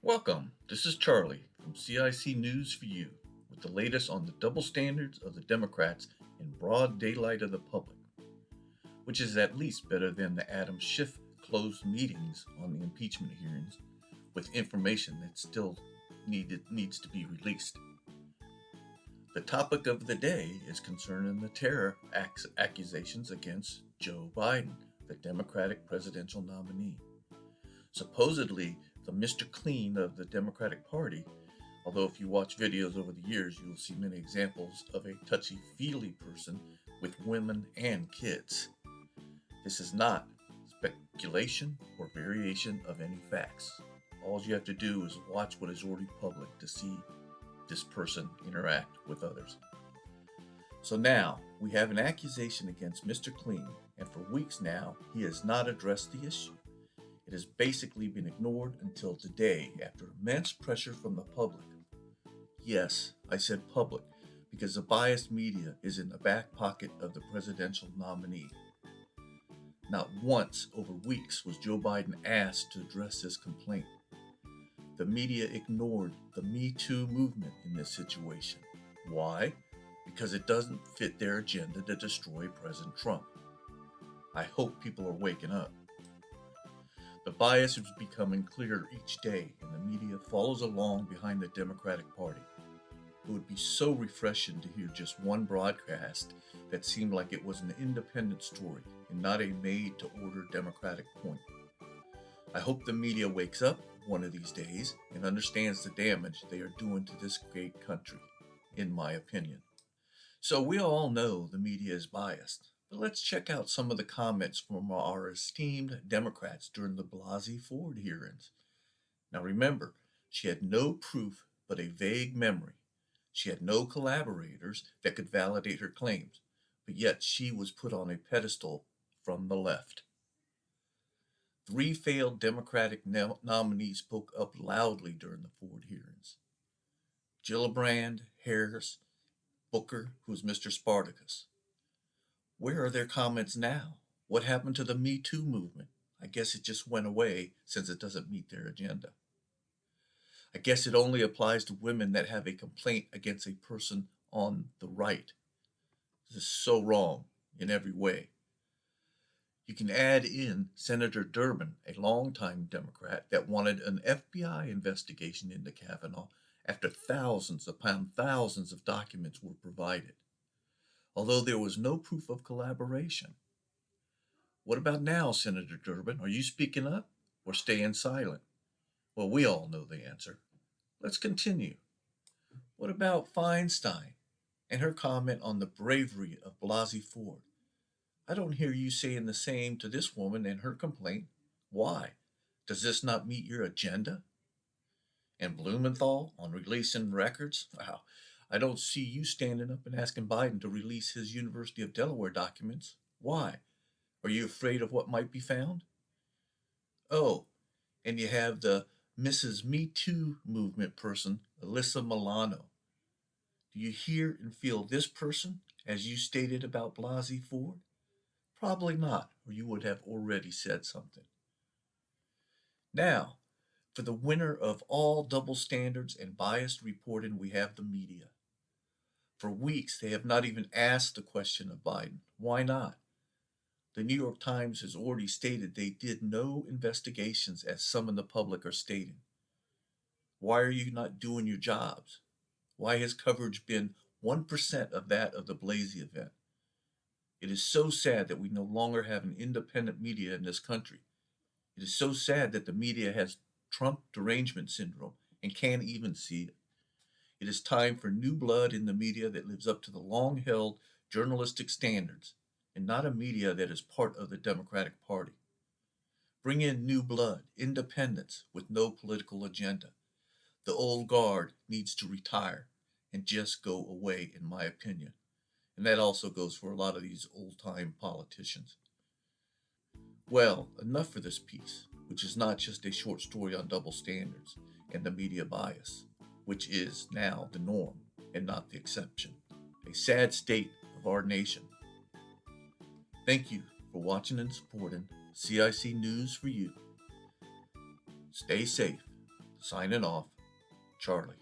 Welcome. This is Charlie from CIC News for You with the latest on the double standards of the Democrats in broad daylight of the public, which is at least better than the Adam Schiff closed meetings on the impeachment hearings with information that still needs to be released. The topic of the day is concerning the terror accusations against Joe Biden, the Democratic presidential nominee. Supposedly, the Mr. Clean of the Democratic Party, although if you watch videos over the years, you will see many examples of a touchy-feely person with women and kids. This is not speculation or variation of any facts. All you have to do is watch what is already public to see this person interact with others. So now, we have an accusation against Mr. Clean, and for weeks now, he has not addressed the issue. It has basically been ignored until today after immense pressure from the public. Yes, I said public because the biased media is in the back pocket of the presidential nominee. Not once over weeks was Joe Biden asked to address this complaint. The media ignored the Me Too movement in this situation. Why? Because it doesn't fit their agenda to destroy President Trump. I hope people are waking up. The bias is becoming clearer each day, and the media follows along behind the Democratic Party. It would be so refreshing to hear just one broadcast that seemed like it was an independent story and not a made-to-order Democratic point. I hope the media wakes up one of these days and understands the damage they are doing to this great country, in my opinion. So we all know the media is biased. But let's check out some of the comments from our esteemed Democrats during the Blasey Ford hearings. Now remember, she had no proof but a vague memory. She had no collaborators that could validate her claims, but yet she was put on a pedestal from the left. Three failed Democratic nominees spoke up loudly during the Ford hearings: Gillibrand, Harris, Booker, who's Mr. Spartacus. Where are their comments now? What happened to the Me Too movement? I guess it just went away since it doesn't meet their agenda. I guess it only applies to women that have a complaint against a person on the right. This is so wrong in every way. You can add in Senator Durbin, a longtime Democrat that wanted an FBI investigation into Kavanaugh after thousands upon thousands of documents were provided, although there was no proof of collaboration. What about now, Senator Durbin? Are you speaking up or staying silent? Well, we all know the answer. Let's continue. What about Feinstein and her comment on the bravery of Blasey Ford? I don't hear you saying the same to this woman and her complaint. Why? Does this not meet your agenda? And Blumenthal on releasing records? Wow, I don't see you standing up and asking Biden to release his University of Delaware documents. Why? Are you afraid of what might be found? Oh, and you have the Mrs. Me Too movement person, Alyssa Milano. Do you hear and feel this person as you stated about Blasey Ford? Probably not, or you would have already said something. Now, for the winner of all double standards and biased reporting, we have the media. For weeks, they have not even asked the question of Biden. Why not? The New York Times has already stated they did no investigations, as some in the public are stating. Why are you not doing your jobs? Why has coverage been 1% of that of the Blasey event? It is so sad that we no longer have an independent media in this country. It is so sad that the media has Trump derangement syndrome and can't even see it. It is time for new blood in the media that lives up to the long-held journalistic standards, and not a media that is part of the Democratic Party. Bring in new blood, independence with no political agenda. The old guard needs to retire and just go away, in my opinion. And that also goes for a lot of these old-time politicians. Well, enough for this piece, which is not just a short story on double standards and the media bias, which is now the norm and not the exception. A sad state of our nation. Thank you for watching and supporting CIC News for You. Stay safe. Signing off, Charlie.